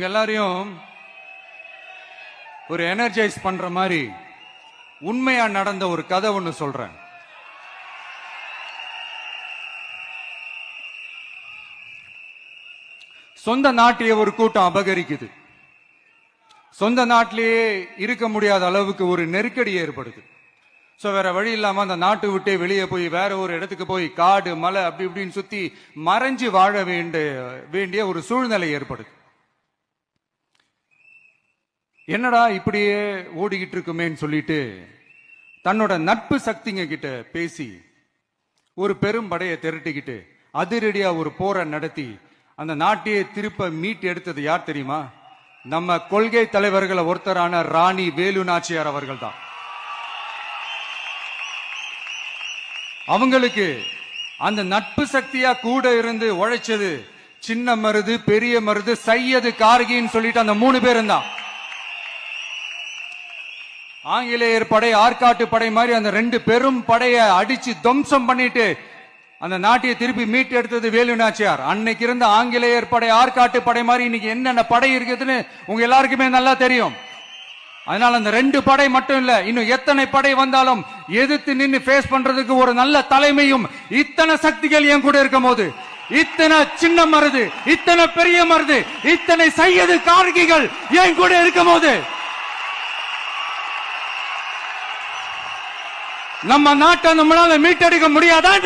எல்லாரையும் ஒரு எனர்ஜைஸ் பண்ற மாதிரி உண்மையா நடந்த ஒரு கதை ஒண்ணு சொல்றேன். சொந்த நாட்டையே ஒரு கூட்டம் அபகரிக்குது. சொந்த நாட்டிலேயே இருக்க முடியாத அளவுக்கு ஒரு நெருக்கடி ஏற்படுது. சோ வேற வழி இல்லாம அந்த நாட்டை விட்டே வெளியே போய் வேற ஒரு இடத்துக்கு போய் காடு மலை அப்படி இப்படின்னு சுத்தி மறைஞ்சு வாழ வேண்டிய ஒரு சூழ்நிலை ஏற்படுது. என்னடா இப்படியே ஓடிக்கிட்டு இருக்குமேன்னு சொல்லிட்டு தன்னோட நட்பு சக்திங்க கிட்ட பேசி ஒரு பெரும் படையை திரட்டிக்கிட்டு அதிரடியா ஒரு போரை நடத்தி அந்த நாட்டையே திருப்ப மீட் எடுத்தது யார் தெரியுமா? நம்ம கொள்கை தலைவர்களை ஒருத்தரான ராணி வேலு நாச்சியார் அவர்கள் தான். அவங்களுக்கு அந்த நட்பு சக்தியா கூட இருந்து உழைச்சது சின்ன மருது, பெரிய மருது, சையது, கார்கின்னு சொல்லிட்டு அந்த 3 பேரும் தான். ஆங்கிலேயர் படை, ஆற்காட்டு படை மாதிரி அந்த 2 பெரும் படையை அடிச்சு துவம்சம் பண்ணிட்டு அந்த நாட்டையை திருப்பி மீட்டு எடுத்தது வேலு நாச்சியார். அன்னைக்கு இருந்த ஆங்கிலேயர் படை, ஆற்காட்டு படை மாதிரி இன்னைக்கு என்னென்ன படை இருக்குதுன்னு உங்க எல்லாருக்குமே நல்லா தெரியும். அதனால அந்த 2 படை மட்டும் இல்ல, இன்னும் எத்தனை படை வந்தாலும் எதிர்த்து நின்று ஃபேஸ் பண்றதுக்கு ஒரு நல்ல தலைமையும் இத்தனை சக்திகள் என் கூட இருக்கும் போது, இத்தனை சின்ன மருது, இத்தனை பெரிய மருது, இத்தனை சையது, கார்கிகள் என் கூட இருக்கும் போது நம்ம நாட்டை நம்மளால மீட்டெடுக்க முடியாதா?